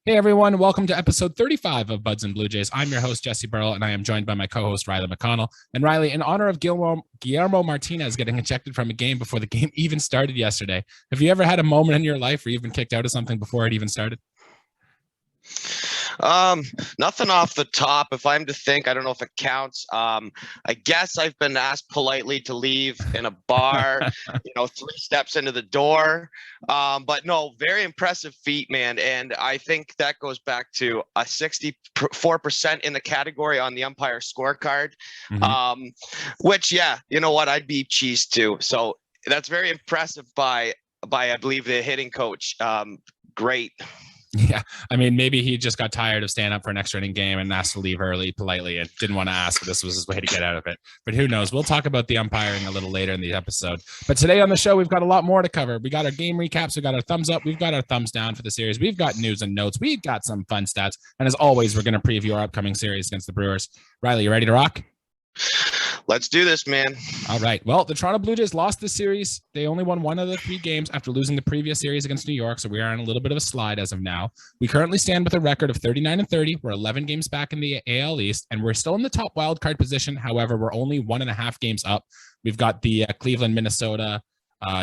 Hey everyone, welcome to episode 35 of Buds and Blue Jays. I'm your host, Jesse Burrell, and I am joined by my co-host, Riley McConnell. And Riley, in honor of Guillermo Martinez getting ejected from a game before the game even started yesterday, have you ever had a moment in your life where you've been kicked out of something before it even started? Nothing off the top. If I'm to think, I don't know if it counts. I guess I've been asked politely to leave in a bar, 3 steps into the door. But no, very impressive feat, man. And I think that goes back to a 64% in the category on the umpire scorecard. Which, yeah, you know what? I'd be cheesed too. So that's very impressive by I believe the hitting coach. Great. Yeah, I mean, maybe he just got tired of staying up for an extra inning game and asked to leave early politely and didn't want to ask. This was his way to get out of it. But who knows? We'll talk about the umpiring a little later in the episode. But today on the show, we've got a lot more to cover. We got our game recaps. We got our thumbs up. We've got our thumbs down for the series. We've got news and notes. We've got some fun stats. And as always, we're going to preview our upcoming series against the Brewers. Riley, you ready to rock? Let's do this, man. All right. Well, the Toronto Blue Jays lost the series. They only won one of the 3 games after losing the previous series against New York, so we are on a little bit of a slide as of now. We currently stand with a record of 39-30. We're 11 games back in the AL East, and we're still in the top wild card position. However, we're only 1.5 games up. We've got the Cleveland, Minnesota,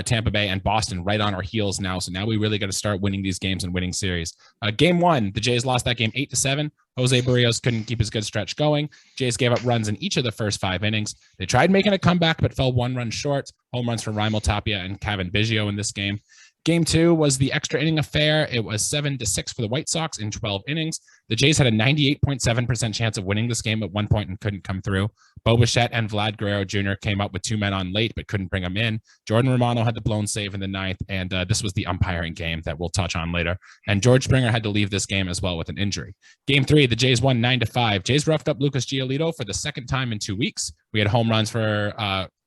Tampa Bay, and Boston right on our heels now. So now we really got to start winning these games and winning series. Game 1, the Jays lost that game 8-7. Jose Berrios couldn't keep his good stretch going. Jays gave up runs in each of the first 5 innings. They tried making a comeback, but fell 1 run short. Home runs from Tapia and Bichette in this game. Game 2 was the extra inning affair. It was 7-6 for the White Sox in 12 innings. The Jays had a 98.7% chance of winning this game at one point and couldn't come through. Bichette and Gurriel Jr. came up with 2 men on late, but couldn't bring them in. Jordan Romano had the blown save in the 9th, and this was the umpiring game that we'll touch on later. And George Springer had to leave this game as well with an injury. Game 3, the Jays won 9-5. Jays roughed up Lucas Giolito for the second time in 2 weeks. We had home runs for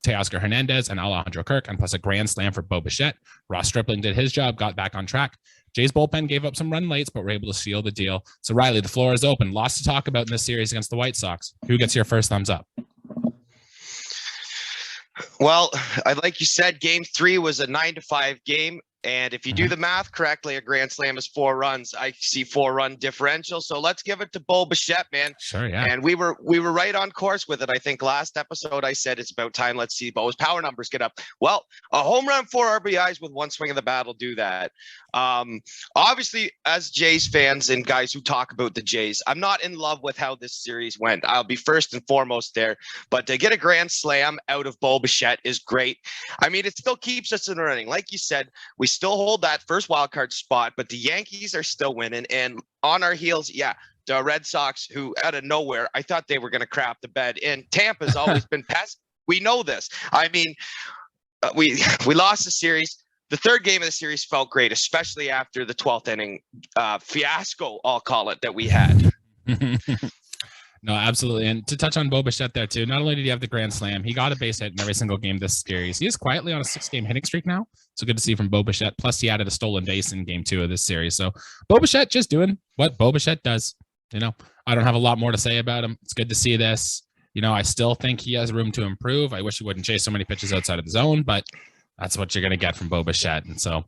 Teoscar Hernandez and Alejandro Kirk, and plus a grand slam for Bichette. Ross Striplings did his job, got back on track. Jays bullpen gave up some run lates, but were able to seal the deal. So Riley, the floor is open. Lots to talk about in this series against the White Sox. Who gets your first thumbs up? Well, like you said, game 3 was a 9-5 game. And if you do the math correctly, a grand slam is 4 runs. I see 4-run differential. So let's give it to Bichette, man. Sure, yeah. And we were right on course with it. I think last episode I said it's about time. Let's see Bo's power numbers get up. Well, a home run, 4 RBIs with 1 swing of the bat will do that. Obviously, as Jays fans and guys who talk about the Jays, I'm not in love with how this series went. I'll be first and foremost there. But to get a grand slam out of Bichette is great. I mean, it still keeps us in the running. Like you said, we still hold that first wild card spot, but the Yankees are still winning. And on our heels, yeah, the Red Sox, who out of nowhere, I thought they were going to crap the bed. And Tampa's always been pest. We know this. I mean, we lost the series. The 3rd game of the series felt great, especially after the 12th inning fiasco, I'll call it, that we had. No, absolutely. And to touch on Bichette there too, not only did he have the grand slam, he got a base hit in every single game this series. He is quietly on a 6-game hitting streak now. So good to see from Bichette. Plus he added a stolen base in game 2 of this series. So Bichette just doing what Bichette does. I don't have a lot more to say about him. It's good to see this. I still think he has room to improve. I wish he wouldn't chase so many pitches outside of the zone, but that's what you're going to get from Bichette. And so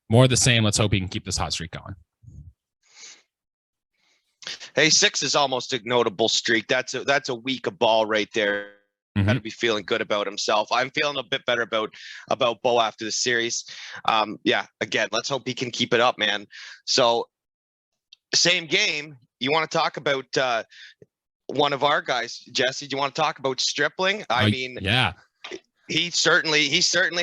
more of the same. Let's hope he can keep this hot streak going. Hey, 6 is almost a notable streak. That's a week of ball right there. Got to be feeling good about himself. I'm feeling a bit better about Bo after the series. Yeah, again, let's hope he can keep it up, man. So, same game. You want to talk about one of our guys, Jesse? Do you want to talk about Stripling? I mean, yeah, he certainly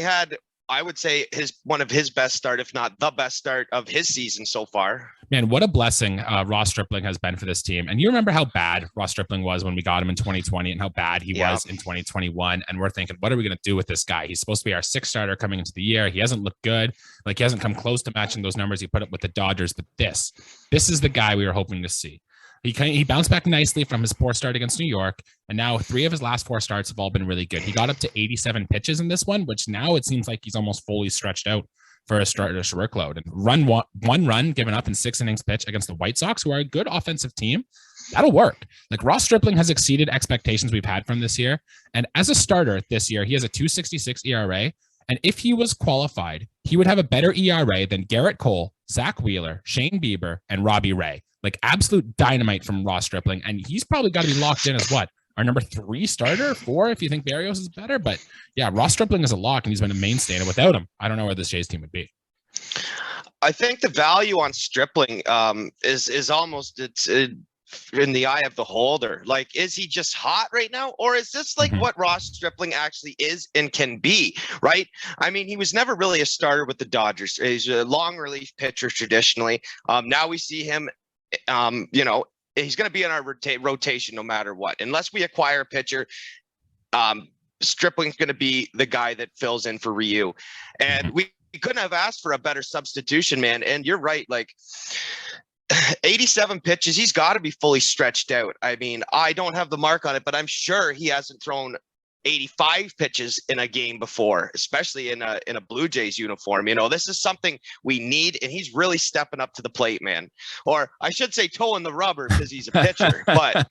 had, I would say, one of his best start, if not the best start of his season so far. Man, what a blessing Ross Stripling has been for this team. And you remember how bad Ross Stripling was when we got him in 2020 and how bad he was in 2021. And we're thinking, what are we going to do with this guy? He's supposed to be our 6th starter coming into the year. He hasn't looked good. Like, he hasn't come close to matching those numbers he put up with the Dodgers. But this is the guy we were hoping to see. He bounced back nicely from his poor start against New York, and now 3 of his last 4 starts have all been really good. He got up to 87 pitches in this one, which now it seems like he's almost fully stretched out for a starter's workload. And one run given up in 6 innings pitch against the White Sox, who are a good offensive team, that'll work. Like, Ross Stripling has exceeded expectations we've had from this year, and as a starter this year, he has a 2.66 ERA. And if he was qualified, he would have a better ERA than Garrett Cole, Zach Wheeler, Shane Bieber, and Robbie Ray. Like absolute dynamite from Ross Stripling. And he's probably got to be locked in as what? Our number 3 starter, 4 if you think Berrios is better. But yeah, Ross Stripling is a lock and he's been a mainstay. And without him, I don't know where this Jays team would be. I think the value on Stripling is almost in the eye of the holder. Like, is he just hot right now, or is this like what Ross Stripling actually is and can be? Right? I mean, he was never really a starter with the Dodgers. He's a long relief pitcher traditionally. Now we see him. He's going to be in our rotation no matter what, unless we acquire a pitcher. Stripling's going to be the guy that fills in for Ryu, and we couldn't have asked for a better substitution, man. And you're right, like 87 pitches, he's got to be fully stretched out. I mean, I don't have the mark on it, but I'm sure he hasn't thrown 85 pitches in a game before, especially in a Blue Jays uniform. You know, this is something we need, and he's really stepping up to the plate, man. Or I should say toeing the rubber because he's a pitcher, but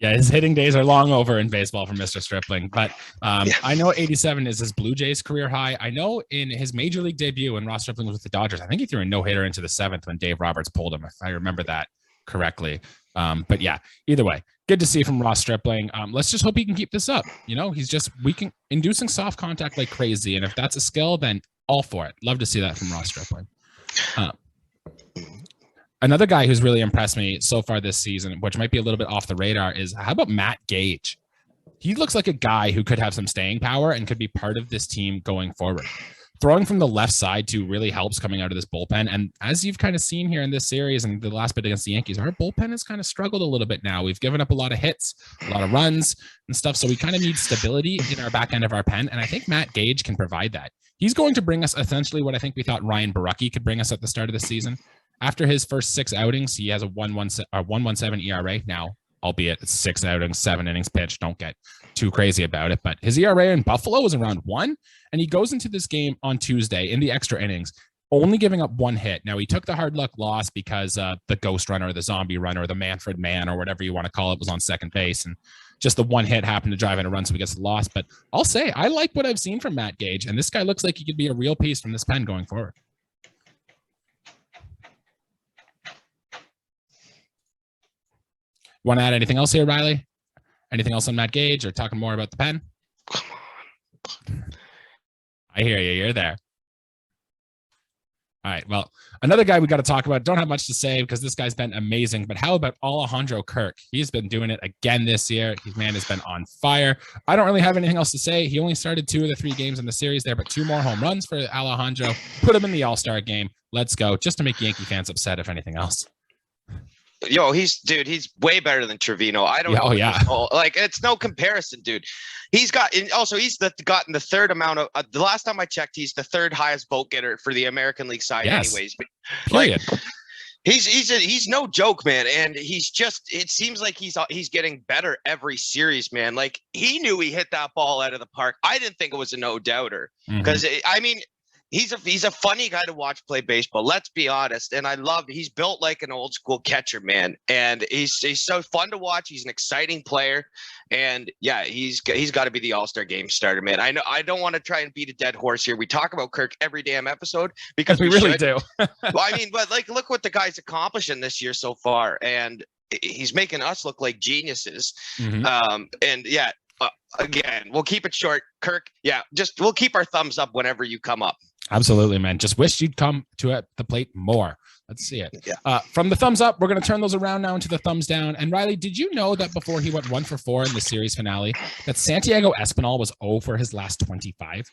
yeah, his hitting days are long over in baseball for Mr. Stripling. But I know 87 is his Blue Jays career high. I know in his major league debut when Ross Stripling was with the Dodgers, I think he threw a no-hitter into the 7th when Dave Roberts pulled him, if I remember that correctly. But yeah, either way, good to see from Ross Stripling. Let's just hope he can keep this up. You know, he's just inducing soft contact like crazy. And if that's a skill, then all for it. Love to see that from Ross Stripling. Another guy who's really impressed me so far this season, which might be a little bit off the radar, is how about Matt Gage? He looks like a guy who could have some staying power and could be part of this team going forward. Throwing from the left side too really helps coming out of this bullpen. And as you've kind of seen here in this series and the last bit against the Yankees, our bullpen has kind of struggled a little bit now. We've given up a lot of hits, a lot of runs and stuff. So we kind of need stability in our back end of our pen. And I think Matt Gage can provide that. He's going to bring us essentially what I think we thought Ryan Borucki could bring us at the start of the season. After his first 6 outings, he has a 1.17 ERA now, albeit it's 6 outings, 7 innings pitched. Don't get too crazy about it. But his ERA in Buffalo was around 1, and he goes into this game on Tuesday in the extra innings, only giving up 1 hit. Now, he took the hard luck loss because the ghost runner, or the zombie runner, or the Manfred man, or whatever you want to call it, was on second base. And just the 1 hit happened to drive in a run, so he gets the loss. But I'll say, I like what I've seen from Matt Gage, and this guy looks like he could be a real piece from this pen going forward. Want to add anything else here, Riley? Anything else on Matt Gage or talking more about the pen? Come on. I hear you. You're there. All right. Well, another guy we got to talk about. Don't have much to say because this guy's been amazing. But how about Alejandro Kirk? He's been doing it again this year. His man has been on fire. I don't really have anything else to say. He only started 2 of the 3 games in the series there, but 2 more home runs for Alejandro. Put him in the All-Star game. Let's go. Just to make Yankee fans upset, if anything else. Yo, he's way better than Trevino. I don't know. Oh, yeah. Like, it's no comparison, dude. He's gotten the third amount of the last time I checked, he's the 3rd highest vote getter for the American League side, anyways. Period. Like, he's no joke, man. And it seems like he's getting better every series, man. Like, he knew he hit that ball out of the park. I didn't think it was a no doubter because I mean, he's a funny guy to watch play baseball. Let's be honest. And he's built like an old school catcher, man. And he's so fun to watch. He's an exciting player. And yeah, he's got to be the All-Star game starter, man. I know I don't want to try and beat a dead horse here. We talk about Kirk every damn episode because we really do. Well, I mean, but like, look what the guy's accomplishing this year so far. And he's making us look like geniuses. And yeah, again, we'll keep it short. Kirk, yeah, we'll keep our thumbs up whenever you come up. Absolutely, man. Just wish you'd come to the plate more. Let's see it. Yeah. From the thumbs up, we're going to turn those around now into the thumbs down. And Riley, did you know that before he went 1 for 4 in the series finale, that Santiago Espinal was 0 for his last 25?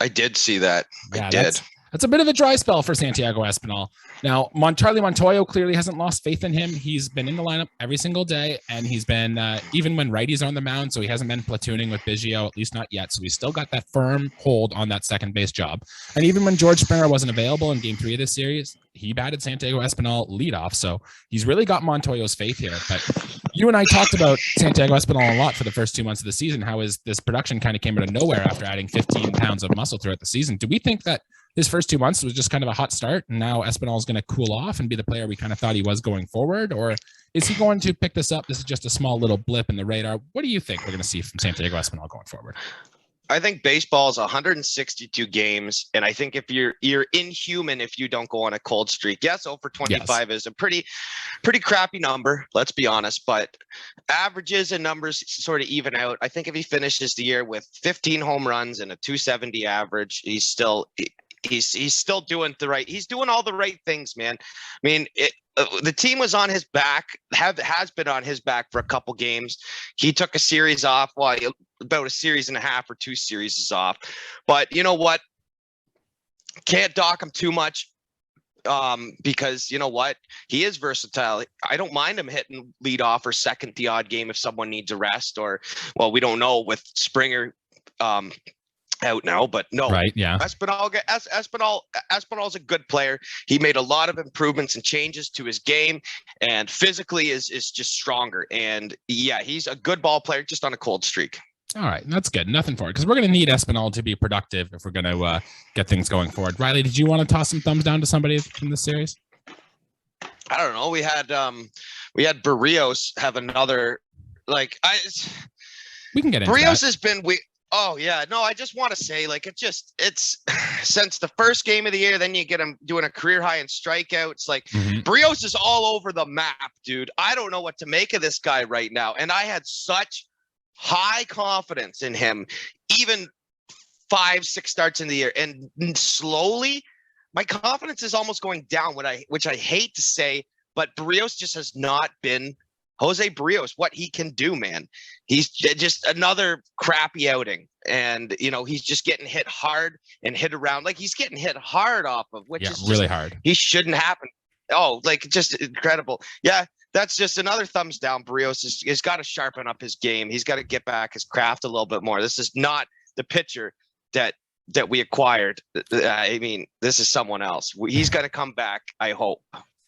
I did see that. Yeah, I did. That's a bit of a dry spell for Santiago Espinal. Now, Charlie Montoyo clearly hasn't lost faith in him. He's been in the lineup every single day, and he's been, even when righties are on the mound, so he hasn't been platooning with Bichette, at least not yet. So he's still got that firm hold on that second base job. And even when George Springer wasn't available in game 3 of this series, he batted Santiago Espinal leadoff. So he's really got Montoyo's faith here. But you and I talked about Santiago Espinal a lot for the first 2 months of the season, how this production kind of came out of nowhere after adding 15 pounds of muscle throughout the season. Do we think that his first 2 months was just kind of a hot start, and now Espinal is going to cool off and be the player we kind of thought he was going forward? Or is he going to pick this up? This is just a small little blip in the radar. What do you think we're going to see from Santiago Espinal going forward? I think baseball is 162 games, and I think if you're inhuman if you don't go on a cold streak. Yes, 0 for 25 is a pretty crappy number, let's be honest, but averages and numbers sort of even out. I think if he finishes the year with 15 home runs and a 270 average, he's still doing he's doing all the right things, man. I mean, the team was on his back, has been on his back for a couple games. He took a series off, about a series and a half or 2 series off. But you know what? Can't dock him too much because you know what? He is versatile. I don't mind him hitting lead off or second the odd game if someone needs a rest, or, well, we don't know with Springer out now, but no. Right, yeah. Espinal's a good player. He made a lot of improvements and changes to his game, and physically is just stronger. And yeah, he's a good ball player, just on a cold streak. All right, that's good. Nothing for it, because we're going to need Espinal to be productive if we're going to get things going forward. Riley, did you want to toss some thumbs down to somebody from this series? I don't know. We had Berrios have another, we can get into Berrios that. has been Oh yeah, no, I just want to say, it's since the first game of the year, then you get him doing a career high in strikeouts. Berrios is all over the map, dude. I don't know what to make of this guy right now. And I had such high confidence in him, even 5-6 starts in the year. And slowly, my confidence is almost going down, which I hate to say, but Berrios just has not been Jose Berrios, what he can do, man. He's just another crappy outing. And, he's just getting hit hard and hit around. He's getting hit hard off of, which is just, really hard. He shouldn't happen. Oh, just incredible. Yeah, that's just another thumbs down. Berrios has got to sharpen up his game. He's got to get back his craft a little bit more. This is not the pitcher that we acquired. I mean, this is someone else. He's got to come back, I hope.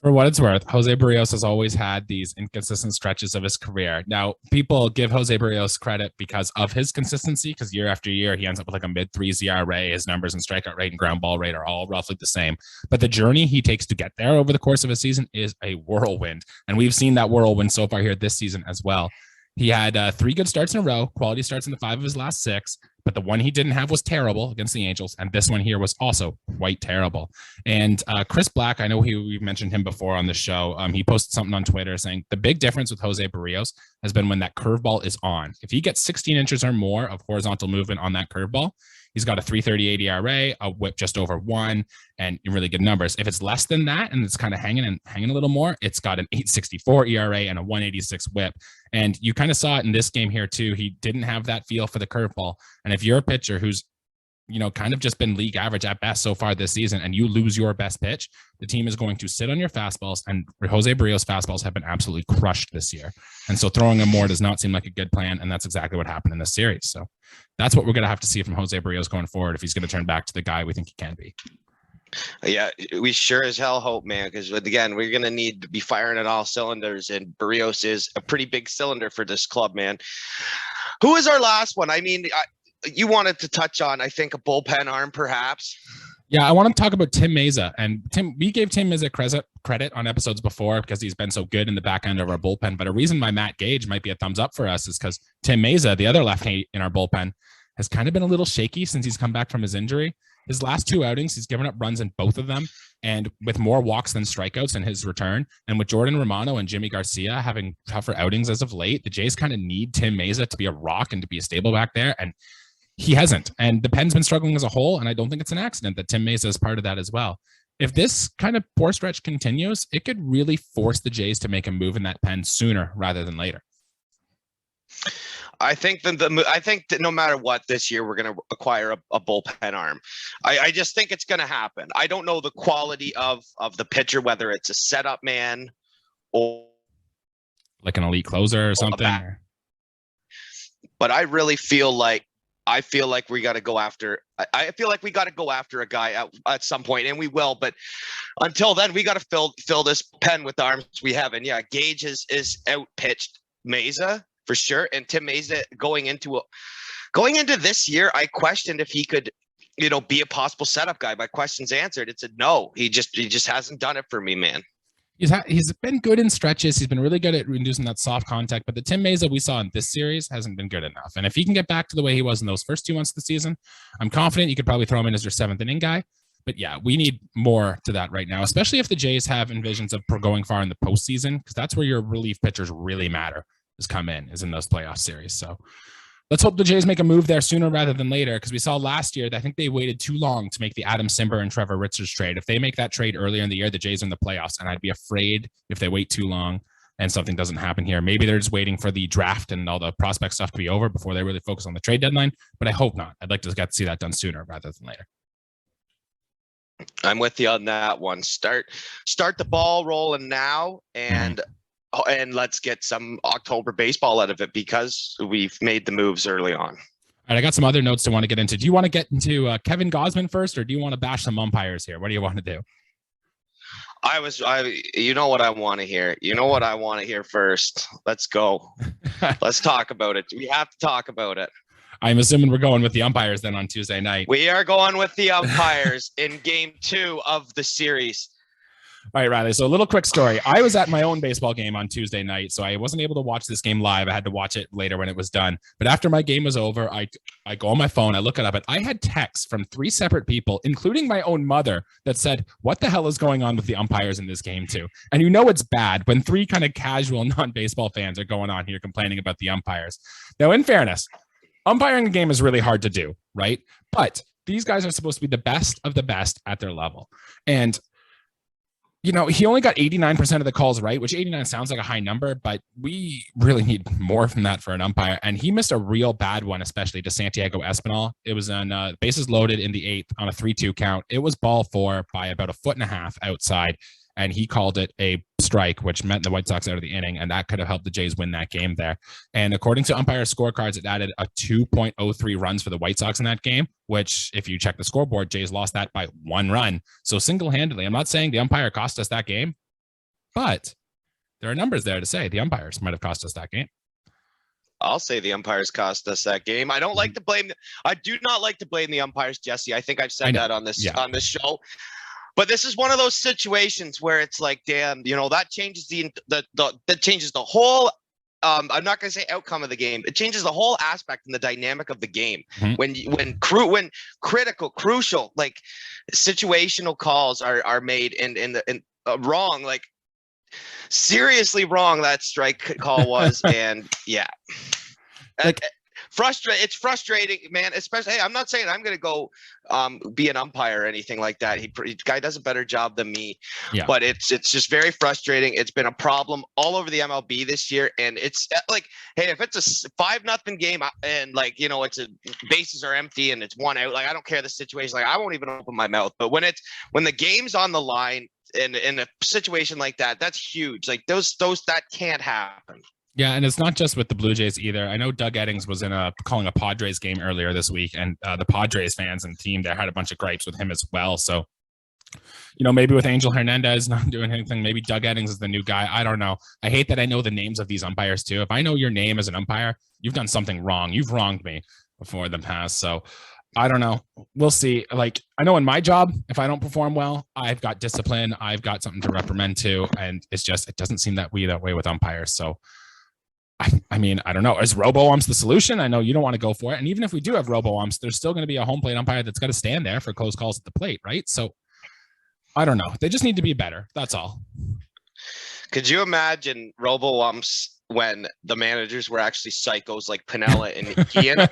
For what it's worth, Jose Berrios has always had these inconsistent stretches of his career. Now, people give Jose Berrios credit because of his consistency, because year after year, he ends up with a mid-3s ERA. His numbers in strikeout rate and ground ball rate are all roughly the same. But the journey he takes to get there over the course of a season is a whirlwind. And we've seen that whirlwind so far here this season as well. He had 3 good starts in a row, quality starts in the 5 of his last 6, but the one he didn't have was terrible against the Angels, and this one here was also quite terrible. And Chris Black, I know we've mentioned him before on the show. He posted something on Twitter saying the big difference with Jose Berrios has been when that curveball is on. If he gets 16 inches or more of horizontal movement on that curveball, he's got a 3.38 ERA, a whip just over 1, and really good numbers. If it's less than that and it's kind of hanging a little more, it's got an 8.64 ERA and a 1.86 whip. And you kind of saw it in this game here too. He didn't have that feel for the curveball. And if you're a pitcher who's, kind of just been league average at best so far this season, and you lose your best pitch, the team is going to sit on your fastballs, and Jose Berrios fastballs have been absolutely crushed this year. And so throwing them more does not seem like a good plan. And that's exactly what happened in this series. So that's what we're going to have to see from Jose Berrios going forward, if he's going to turn back to the guy we think he can be. Yeah, we sure as hell hope, man, because again, we're going to need to be firing at all cylinders, and Berrios is a pretty big cylinder for this club, man. Who is our last one? I mean, you wanted to touch on, I think, a bullpen arm, perhaps. Yeah, I want to talk about Tim Mayza. And we gave Tim Mayza credit on episodes before because he's been so good in the back end of our bullpen. But a reason why Matt Gage might be a thumbs up for us is because Tim Mayza, the other lefty in our bullpen, has kind of been a little shaky since he's come back from his injury. His last 2 outings, he's given up runs in both of them, and with more walks than strikeouts in his return. And with Jordan Romano and Jimmy Garcia having tougher outings as of late, the Jays kind of need Tim Mayza to be a rock and to be a stable back there. And he hasn't. And the pen's been struggling as a whole. And I don't think it's an accident that Tim Mayza is part of that as well. If this kind of poor stretch continues, it could really force the Jays to make a move in that pen sooner rather than later. I think that no matter what, this year we're going to acquire a bullpen arm. I just think it's going to happen. I don't know the quality of the pitcher, whether it's a setup man or like an elite closer or something. But I really feel like we got to go after. I feel like we got to go after a guy at some point, and we will. But until then, we got to fill this pen with the arms we have. And yeah, Gage is out pitched Mayza for sure. And Tim Mayza going into this year, I questioned if he could, be a possible setup guy. My question's answered. It's a no. He just hasn't done it for me, man. He's been good in stretches. He's been really good at reducing that soft contact, but the Tim Mayza we saw in this series hasn't been good enough. And if he can get back to the way he was in those first 2 months of the season, I'm confident you could probably throw him in as your 7th inning guy. But yeah, we need more to that right now, especially if the Jays have envisions of going far in the postseason, because that's where your relief pitchers really matter, is in those playoff series. So let's hope the Jays make a move there sooner rather than later, because we saw last year that I think they waited too long to make the Adam Simber and Trevor Ritzers trade. If they make that trade earlier in the year, the Jays are in the playoffs, and I'd be afraid if they wait too long and something doesn't happen here. Maybe they're just waiting for the draft and all the prospect stuff to be over before they really focus on the trade deadline, but I hope not. I'd like to get to see that done sooner rather than later. I'm with you on that one. Start the ball rolling now, and let's get some October baseball out of it, because we've made the moves early on. All right, I got some other notes to want to get into. Do you want to get into Kevin Gausman first, or do you want to bash some umpires here? What do you want to do? You know what I want to hear. You know what I want to hear first. Let's go. Let's talk about it. We have to talk about it. I'm assuming we're going with the umpires then on Tuesday night. We are going with the umpires in game 2 of the series. All right, Riley. So a little quick story. I was at my own baseball game on Tuesday night, so I wasn't able to watch this game live. I had to watch it later when it was done. But after my game was over, I go on my phone, I look it up, and I had texts from 3 separate people, including my own mother, that said, what the hell is going on with the umpires in this game too? And you know it's bad when 3 kind of casual non-baseball fans are going on here complaining about the umpires. Now, in fairness, umpiring a game is really hard to do, right? But these guys are supposed to be the best of the best at their level. And, you know, he only got 89% of the calls right, which 89 sounds like a high number, but we really need more from that for an umpire. And he missed a real bad one, especially to Santiago Espinal. It was on bases loaded in the 8th on a 3-2 count. It was ball 4 by about 1.5 feet outside, and he called it a strike, which meant the White Sox out of the inning, and that could have helped the Jays win that game there. And according to umpire scorecards, it added a 2.03 runs for the White Sox in that game, which if you check the scoreboard, Jays lost that by 1 run. So single-handedly, I'm not saying the umpire cost us that game, but there are numbers there to say the umpires might have cost us that game. I'll say the umpires cost us that game. I do not like to blame the umpires, Jesse. I think I've said that on this show. But this is one of those situations where it's like, damn, you know, that changes that changes the whole. I'm not going to say outcome of the game. It changes the whole aspect and the dynamic of the game. Mm-hmm. When critical, crucial, like situational calls are made and wrong, like seriously wrong. That strike call was, and yeah. Like, it's frustrating, man. Especially, hey, I'm not saying I'm going to go be an umpire or anything like that. Guy does a better job than me, but it's just very frustrating. It's been a problem all over the MLB this year, and it's like, hey, if it's a 5-0 game and like, you know, it's bases are empty and it's 1 out, like I don't care the situation. Like I won't even open my mouth. But when the game's on the line in a situation like that, that's huge. Like those that can't happen. Yeah, and it's not just with the Blue Jays either. I know Doug Eddings was calling a Padres game earlier this week, and the Padres fans and team there had a bunch of gripes with him as well. So, you know, maybe with Angel Hernandez not doing anything, maybe Doug Eddings is the new guy. I don't know. I hate that I know the names of these umpires too. If I know your name as an umpire, you've done something wrong. You've wronged me before in the past. So I don't know. We'll see. Like, I know in my job, if I don't perform well, I've got discipline. I've got something to reprimand to. And it doesn't seem that way with umpires. So I mean, I don't know. Is robo-umps the solution? I know you don't want to go for it. And even if we do have robo-umps, there's still going to be a home plate umpire that's got to stand there for close calls at the plate, right? So I don't know. They just need to be better. That's all. Could you imagine robo-umps when the managers were actually psychos like Pinella and Guillen?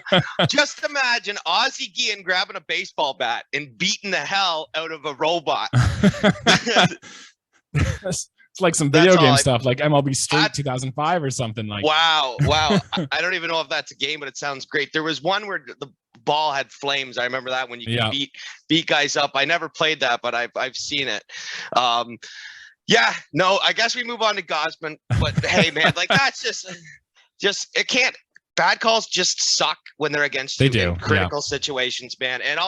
Just imagine Ozzie Guillen grabbing a baseball bat and beating the hell out of a robot. It's like some video game stuff, like MLB Street 2005 or something like. Wow. I don't even know if that's a game, but it sounds great. There was one where the ball had flames. I remember that when you could beat guys up. I never played that, but I've seen it. Yeah, no, I guess we move on to Gausman. But hey, man, like that's just it can't. Bad calls just suck when they're against you in critical situations, man. And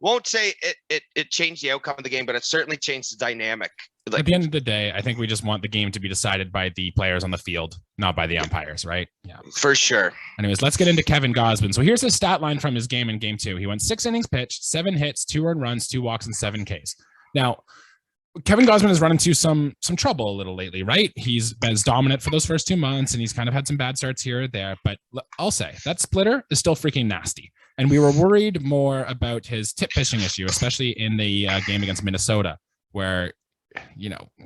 won't say it changed the outcome of the game, but it certainly changed the dynamic. Like, at the end of the day, I think we just want the game to be decided by the players on the field, not by the umpires, right? Yeah, for sure. Anyways, let's get into Kevin Gausman. So here's his stat line from his game in game 2. He went 6 innings pitched, 7 hits, 2 earned runs, 2 walks, and 7 Ks. Now, Kevin Gausman has run into some trouble a little lately, right? He's been dominant for those first 2 months, and he's kind of had some bad starts here or there. But I'll say that splitter is still freaking nasty. And we were worried more about his tip pitching issue, especially in the game against Minnesota, where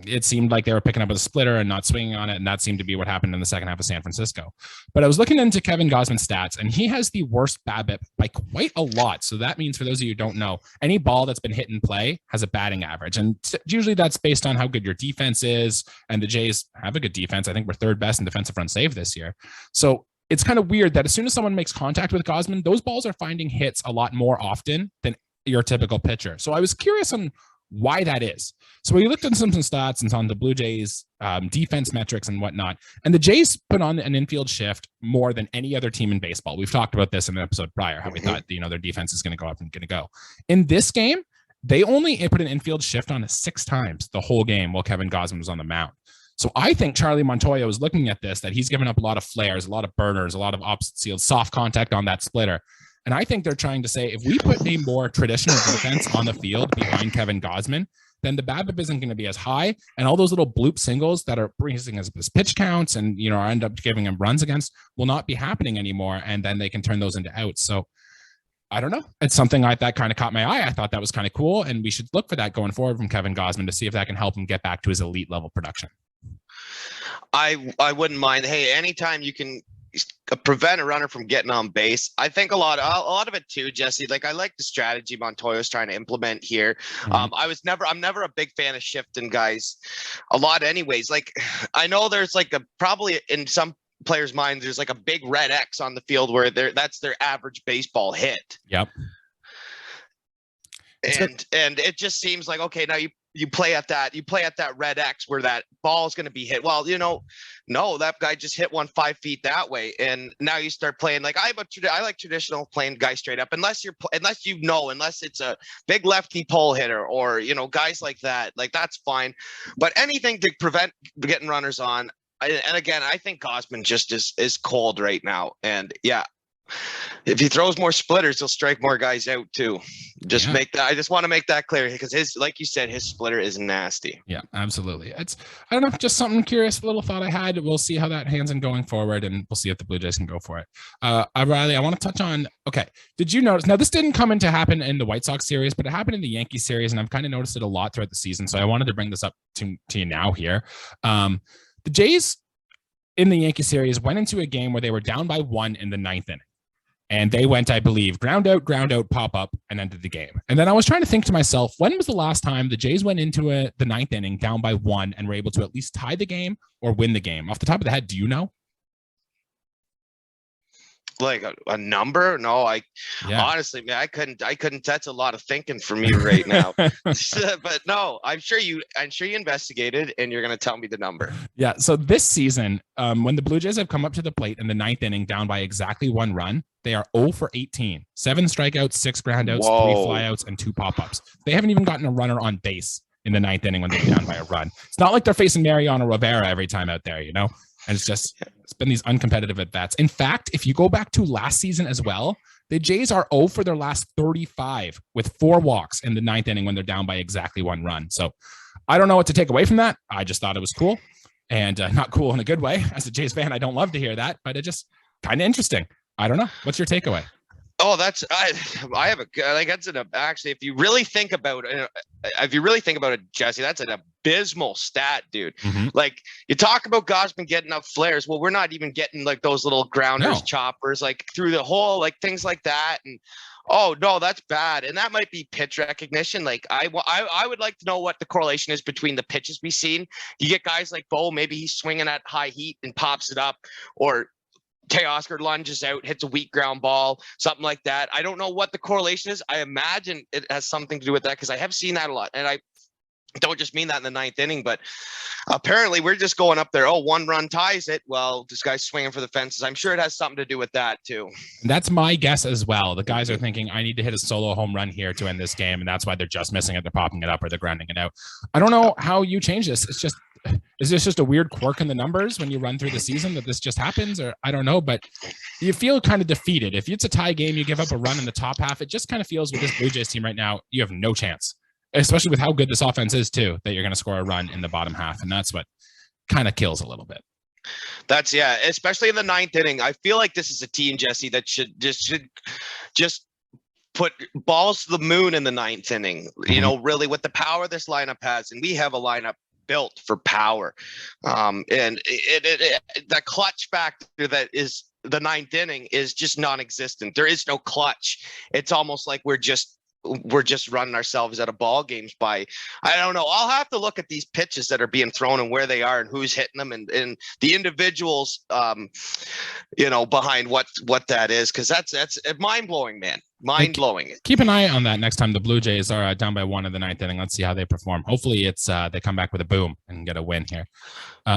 it seemed like they were picking up with a splitter and not swinging on it, and that seemed to be what happened in the second half of San Francisco. But I was looking into Kevin Gausman's stats, and he has the worst BABIP by quite a lot. So that means, for those of you who don't know, any ball that's been hit in play has a batting average, and usually that's based on how good your defense is. And the Jays have a good defense. I think we're third best in defensive run save this year. So it's kind of weird that as soon as someone makes contact with Gausman, those balls are finding hits a lot more often than your typical pitcher. So I was curious on why that is. So we looked at some stats and on the Blue Jays defense metrics and whatnot, and the Jays put on an infield shift more than any other team in baseball. We've talked about this in the episode prior, how we thought their defense is going to go up and going to go. In this game, they only put an infield shift on 6 times the whole game while Kevin Gausman was on the mound. So I think Charlie Montoya was looking at this, that he's given up a lot of flares, a lot of burners, a lot of opposite field soft contact on that splitter. And I think they're trying to say, if we put a more traditional defense on the field behind Kevin Gausman, then the BABIP isn't going to be as high. And all those little bloop singles that are bringing us pitch counts and, end up giving him runs against will not be happening anymore. And then they can turn those into outs. So I don't know. It's something that kind of caught my eye. I thought that was kind of cool. And we should look for that going forward from Kevin Gausman to see if that can help him get back to his elite level production. I wouldn't mind. Hey, anytime you can prevent a runner from getting on base. I think a lot of it too, Jesse. Like, I like the strategy Montoya's trying to implement here. I'm never a big fan of shifting guys a lot anyways. Like, I know there's probably in some players' minds, there's like a big red X on the field where that's their average baseball hit. Yep. And it just seems like, okay, now you play at that red X where that ball is going to be hit. Well, no, that guy just hit one 5 feet that way. And now you start playing like I like traditional playing guys straight up, unless it's a big lefty pole hitter or, guys like that, like that's fine. But anything to prevent getting runners on. And again, I think Gausman just is cold right now. And yeah, if he throws more splitters, he'll strike more guys out too. I just want to make that clear, because like you said, his splitter is nasty. Yeah, absolutely. I don't know, just something curious, a little thought I had. We'll see how that hands in going forward, and we'll see if the Blue Jays can go for it. Riley, I want to touch on, okay, did you notice, now this didn't come in to happen in the White Sox series, but it happened in the Yankee series, and I've kind of noticed it a lot throughout the season. So I wanted to bring this up to you now here. The Jays in the Yankee series went into a game where they were down by 1 in the 9th inning. And they went, I believe, ground out, pop up, and ended the game. And then I was trying to think to myself, when was the last time the Jays went into the 9th inning down by 1 and were able to at least tie the game or win the game? Off the top of the head, do you know? Like a number? No, honestly, man, I couldn't. That's a lot of thinking for me right now. But no, I'm sure you investigated, and you're going to tell me the number. Yeah. So this season, when the Blue Jays have come up to the plate in the 9th inning down by exactly 1 run, they are 0 for 18, 7 strikeouts, 6 groundouts, 3 flyouts, and 2 pop-ups. They haven't even gotten a runner on base in the 9th inning when they're down by a run. It's not like they're facing Mariano Rivera every time out there, And it's been these uncompetitive at-bats. In fact, if you go back to last season as well, the Jays are 0 for their last 35 with 4 walks in the 9th inning when they're down by exactly 1 run. So I don't know what to take away from that. I just thought it was cool, and not cool in a good way. As a Jays fan, I don't love to hear that, but it just kind of interesting. I don't know. What's your takeaway? Oh, I have actually, if you really think about it, Jesse, that's an abysmal stat, dude. Mm-hmm. Like, you talk about Gausman getting up flares. Well, we're not even getting like those little grounders, choppers, like through the hole, like things like that. And oh no, that's bad. And that might be pitch recognition. Like, I would like to know what the correlation is between the pitches we've seen. You get guys like Bo, maybe he's swinging at high heat and pops it up, or Teoscar lunges out, hits a weak ground ball, something like that. I don't know what the correlation is. I imagine it has something to do with that, because I have seen that a lot. And I don't just mean that in the 9th inning, but apparently we're just going up there. Oh, 1 run ties it. Well, this guy's swinging for the fences. I'm sure it has something to do with that too. That's my guess as well. The guys are thinking, I need to hit a solo home run here to end this game. And that's why they're just missing it. They're popping it up or they're grounding it out. I don't know how you change this. Is this just a weird quirk in the numbers when you run through the season that this just happens? Or I don't know, but you feel kind of defeated. If it's a tie game, you give up a run in the top half. It just kind of feels with this Blue Jays team right now, you have no chance. especially with how good this offense is too, that you're going to score a run in the bottom half. And that's what kind of kills a little bit. That's especially in the ninth inning. I feel like this is a team, Jesse, that should just put balls to the moon in the ninth inning, you know, really with the power this lineup has. And we have a lineup built for power. And the clutch factor that is the ninth inning is just non-existent. There is no clutch. It's almost like we're just running ourselves out of ball games by, I don't know. I'll have to look at these pitches that are being thrown and where they are and who's hitting them and the individuals, you know, behind what that is. Cause that's mind blowing, man. Mind blowing. Keep an eye on that next time the Blue Jays are down by 1 in the ninth inning. Let's see how they perform. Hopefully it's they come back with a boom and get a win here.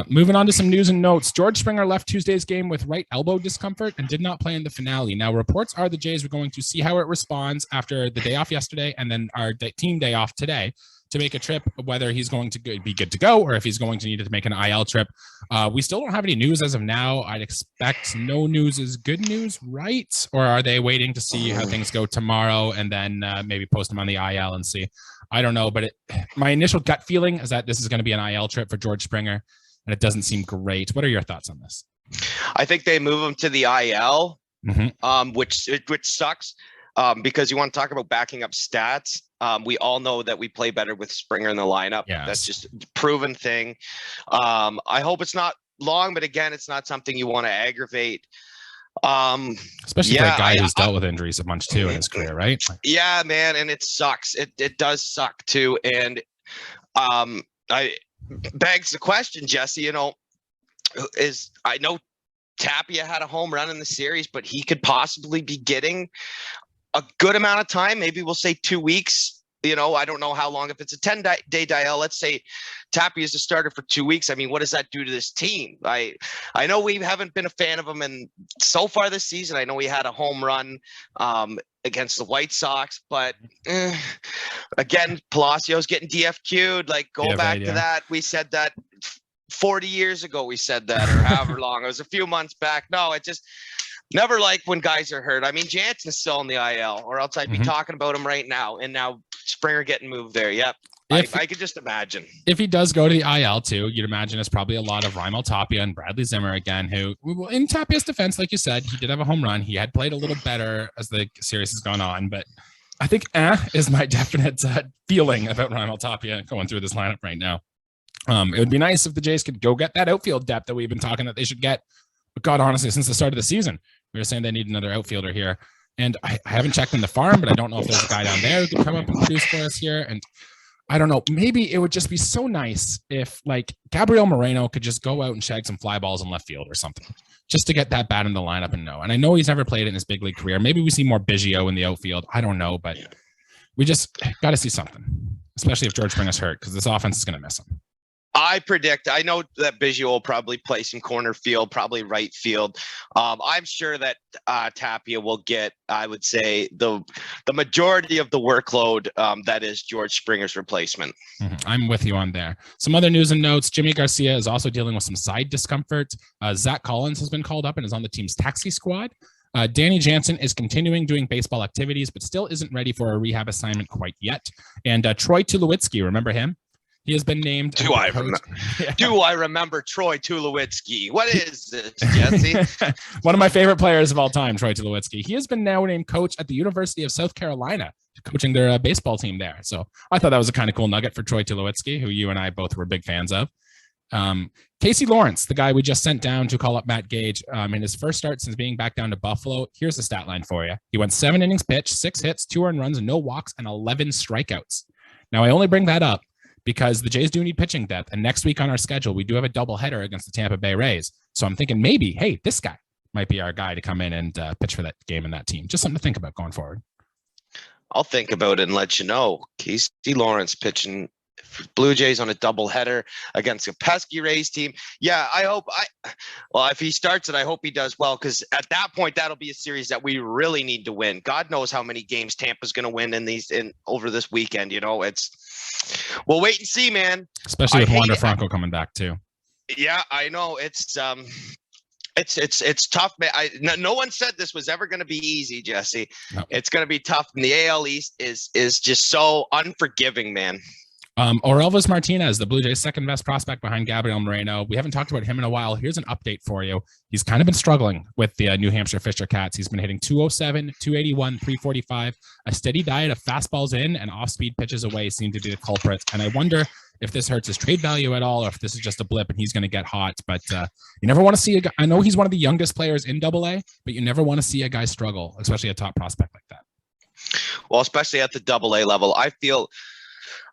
Moving on to some news and notes. George Springer left Tuesday's game with right elbow discomfort and did not play in the finale. Now, reports are the Jays were going to see how it responds after the day off yesterday and then our team day off today to make a trip, whether he's going to be good to go or if he's going to need to make an IL trip. We still don't have any news as of now. I'd expect no news is good news, right? Or are they waiting to see how things go tomorrow and then maybe post him on the IL and see? I don't know, but my initial gut feeling is that this is going to be an IL trip for George Springer, and it doesn't seem great. What are your thoughts on this? I think they move him to the IL, which sucks because you want to talk about backing up stats. We all know that we play better with Springer in the lineup. Yes. That's just a proven thing. I hope it's not long, but again, it's not something you want to aggravate. Especially for a guy who's dealt with injuries a bunch too in his career, right? Yeah, man, and it sucks. It does suck too. And I begs the question, Jesse, you know, I know Tapia had a home run in the series, but he could possibly be getting a good amount of time. Maybe we'll say 2 weeks. You know, I don't know how long. If it's a 10-day DL, let's say Tapia is the starter for 2 weeks. I mean, what does that do to this team? I know we haven't been a fan of him, and so far this season, I know he had a home run against the White Sox, but again, Palacios getting DFQ'd. Like, go back to that. We said that 40 years ago. We said that, or however long. It was a few months back. No, it just never like when guys are hurt. I mean, Jansen's still in the IL, or else I'd be talking about him right now. And now Springer getting moved there. Yep. I could just imagine. If he does go to the IL too, you'd imagine it's probably a lot of Raimel Tapia and Bradley Zimmer again, who, in Tapia's defense, like you said, he did have a home run. He had played a little better as the series has gone on, but I think is my definite feeling about Raimel Tapia going through this lineup right now. It would be nice if the Jays could go get that outfield depth that we've been talking that they should get. But God, honestly, since the start of the season, we were saying they need another outfielder here. And I haven't checked in the farm, but I don't know if there's a guy down there who could come up and produce for us here. And I don't know, maybe it would just be so nice if like Gabriel Moreno could just go out and shag some fly balls in left field or something, just to get that bat in the lineup and know. And I know he's never played in his big league career. Maybe we see more Bichette in the outfield. I don't know, but we just got to see something, especially if George Springer's hurt, because this offense is going to miss him. I know that Bichette will probably play some corner field, probably right field. I'm sure that Tapia will get, I would say, the majority of the workload that is George Springer's replacement. I'm with you on there. Some other news and notes. Jimmy Garcia is also dealing with some side discomfort. Zach Collins has been called up and is on the team's taxi squad. Danny Jansen is continuing doing baseball activities, but still isn't ready for a rehab assignment quite yet. And Troy Tulowitzki, remember him? He has been named. Do I remember Troy Tulowitzki? What is this, Jesse? One of my favorite players of all time, Troy Tulowitzki. He has been now named coach at the University of South Carolina, coaching their baseball team there. So I thought that was a kind of cool nugget for Troy Tulowitzki, who you and I both were big fans of. Casey Lawrence, the guy we just sent down to call up Matt Gage, in his first start since being back down to Buffalo. Here's the stat line for you. He went 7 innings pitched, 6 hits, 2 earned runs, no walks, and 11 strikeouts. Now, I only bring that up because the Jays do need pitching depth. And next week on our schedule, we do have a doubleheader against the Tampa Bay Rays. So I'm thinking maybe, hey, this guy might be our guy to come in and pitch for that game and that team. Just something to think about going forward. I'll think about it and let you know. Casey Lawrence pitching Blue Jays on a doubleheader against a pesky Rays team. Yeah, if he starts it, I hope he does well, because at that point, that'll be a series that we really need to win. God knows how many games Tampa's going to win over this weekend. You know, we'll wait and see, man. Especially with Wander Franco coming back too. Yeah, I know. It's tough, man. No one said this was ever going to be easy, Jesse. No. It's going to be tough. And the AL East is just so unforgiving, man. Orelvis Martinez, the Blue Jays' second best prospect behind Gabriel Moreno. We haven't talked about him in a while. Here's an update for you. He's kind of been struggling with the New Hampshire Fisher Cats. He's been hitting 207, 281, 345. A steady diet of fastballs in and off-speed pitches away seem to be the culprits. And I wonder if this hurts his trade value at all, or if this is just a blip and he's going to get hot. But you never want to see a guy. I know he's one of the youngest players in AA, but you never want to see a guy struggle, especially a top prospect like that. Well, especially at the AA level.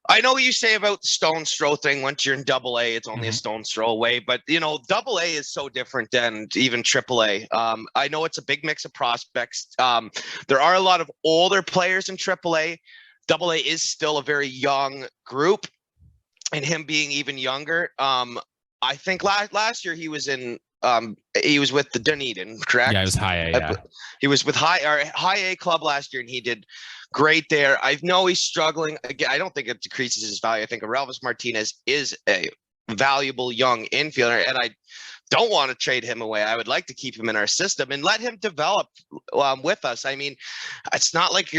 I know what you say about the stone's throw thing. Once you're in AA, it's only a stone's throw away. But, AA is so different than even AAA. I know it's a big mix of prospects. There are a lot of older players in AAA. AA is still a very young group, and him being even younger. I think last year he was with the Dunedin, correct? Yeah, it was high A. Yeah. He was with high A club last year, and he did great there. I know he's struggling. Again, I don't think it decreases his value. I think Orelvis Martinez is a valuable young infielder, and I don't want to trade him away. I would like to keep him in our system and let him develop with us. I mean, it's not like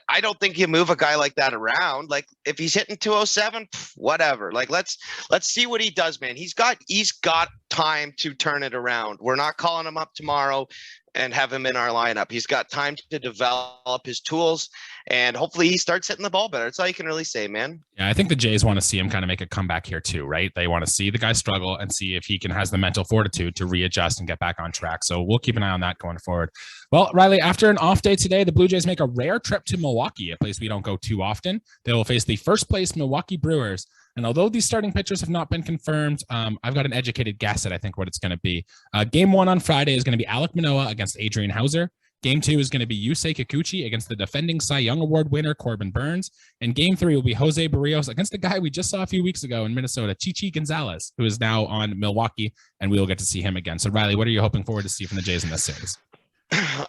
I don't think you move a guy like that around. Like if he's hitting 207, whatever. Like let's see what he does, man. He's got time to turn it around. We're not calling him up tomorrow and have him in our lineup. He's got time to develop his tools, and hopefully he starts hitting the ball better. That's all you can really say, man. Yeah, I think the Jays want to see him kind of make a comeback here too, right? They want to see the guy struggle and see if he has the mental fortitude to readjust and get back on track. So we'll keep an eye on that going forward. Well, Riley, after an off day today, the Blue Jays make a rare trip to Milwaukee, a place we don't go too often. They will face the first place Milwaukee Brewers. And although these starting pitchers have not been confirmed, I've got an educated guess at, I think, what it's going to be. Game 1 on Friday is going to be Alek Manoah against Adrian Hauser. Game 2 is going to be Yusei Kikuchi against the defending Cy Young Award winner, Corbin Burns. And Game 3 will be Jose Berrios against the guy we just saw a few weeks ago in Minnesota, Chichi Gonzalez, who is now on Milwaukee, and we will get to see him again. So, Riley, what are you hoping forward to see from the Jays in this series?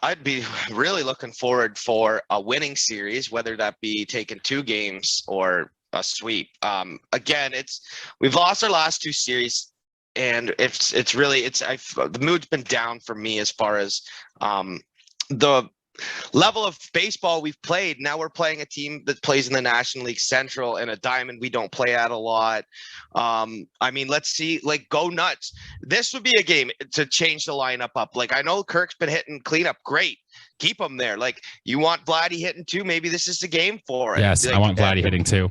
I'd be really looking forward for a winning series, whether that be taking 2 games or a sweep. Again, we've lost our last 2 series, and the mood's been down for me as far as the level of baseball we've played. Now we're playing a team that plays in the National League Central and a diamond we don't play at a lot. I mean, let's see, like, go nuts. This would be a game to change the lineup up. Like, I know Kirk's been hitting cleanup. Great. Keep him there. Like, you want Vladdy hitting 2? Maybe this is the game for it. Yes, like, I want Vladdy hitting 2.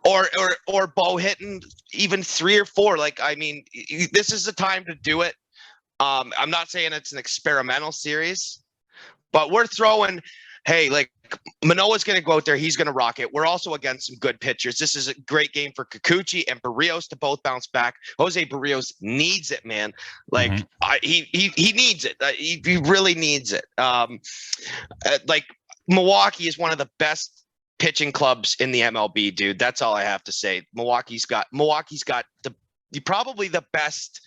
Or Bo hitting even 3 or 4. Like, I mean, this is the time to do it. I'm not saying it's an experimental series, but we're throwing, hey, like, Manoah's going to go out there. He's going to rock it. We're also against some good pitchers. This is a great game for Kikuchi and Berrios to both bounce back. Jose Berrios needs it, man. Like, he needs it. He really needs it. Like, Milwaukee is one of the best pitching clubs in the MLB, dude. That's all I have to say. Milwaukee's got probably the best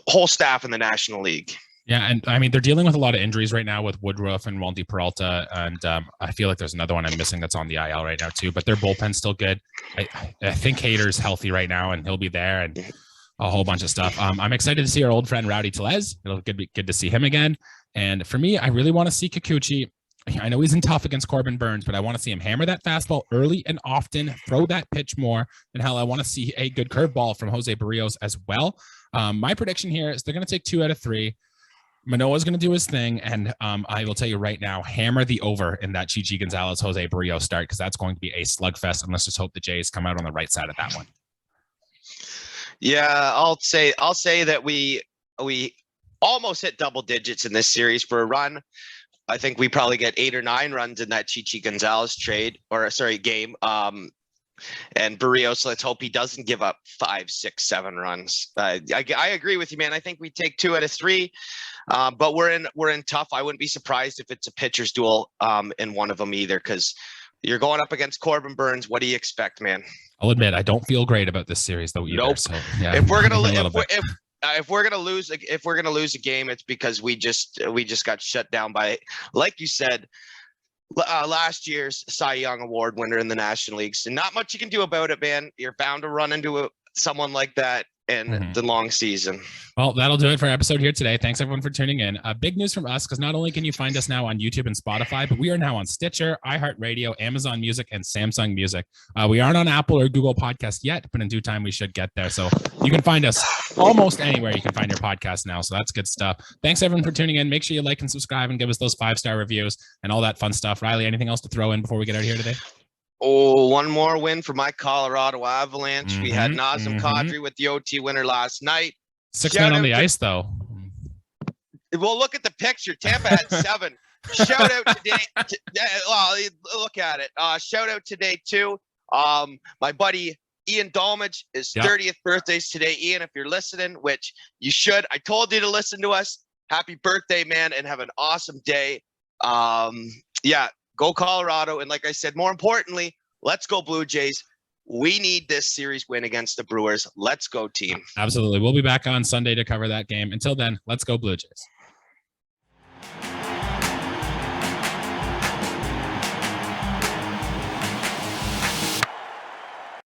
whole staff in the National League. Yeah, and I mean, they're dealing with a lot of injuries right now with Woodruff and Wandy Peralta, and I feel like there's another one I'm missing that's on the IL right now too, but their bullpen's still good. I think Hader's healthy right now, and he'll be there, and a whole bunch of stuff. I'm excited to see our old friend Rowdy Tellez. It'll be good to see him again. And for me, I really want to see Kikuchi. I know he's in tough against Corbin Burns, but I want to see him hammer that fastball early and often, throw that pitch more, and hell, I want to see a good curveball from Jose Berrios as well. My prediction here is they're going to take 2 out of 3. Manoah's going to do his thing, and I will tell you right now, hammer the over in that Chichi Gonzalez Jose Berrios start, because that's going to be a slugfest, and let's just hope the Jays come out on the right side of that one. Yeah, I'll say that we almost hit double digits in this series for a run. I think we probably get 8 or 9 runs in that Chichi Gonzalez game. And Berrios, let's hope he doesn't give up 5, 6, 7 runs. I agree with you, man. I think we take 2 out of 3, but we're in tough. I wouldn't be surprised if it's a pitcher's duel in one of them either, because you're going up against Corbin Burns. What do you expect, man? I'll admit, I don't feel great about this series though either. Nope. So, yeah, if we're gonna lose a game, it's because we just got shut down by, like you said, last year's Cy Young Award winner in the National Leagues. And not much you can do about it, man. You're bound to run into someone like that. in the long season. Well, that'll do it for our episode here today. Thanks everyone for tuning in. Big news from us, because not only can you find us now on YouTube and Spotify, but we are now on Stitcher, iHeartRadio, Amazon Music, and Samsung Music. We aren't on Apple or Google Podcast yet, but in due time we should get there. So you can find us almost anywhere you can find your podcast now. So that's good stuff. Thanks everyone for tuning in. Make sure you like and subscribe and give us those 5-star reviews and all that fun stuff. Riley, anything else to throw in before we get out of here today? Oh, one more win for my Colorado Avalanche. We had Nazem Kadri with the OT winner last night. 6 men on the ice, though. Well, look at the picture. Tampa had 7. Shout out today. Well, look at it. Shout out today, too. My buddy Ian Dolmage, his 30th birthday's today. Ian, if you're listening, which you should, I told you to listen to us. Happy birthday, man, and have an awesome day. Yeah. Go Colorado. And like I said, more importantly, let's go Blue Jays. We need this series win against the Brewers. Let's go, team. Absolutely. We'll be back on Sunday to cover that game. Until then, let's go Blue Jays.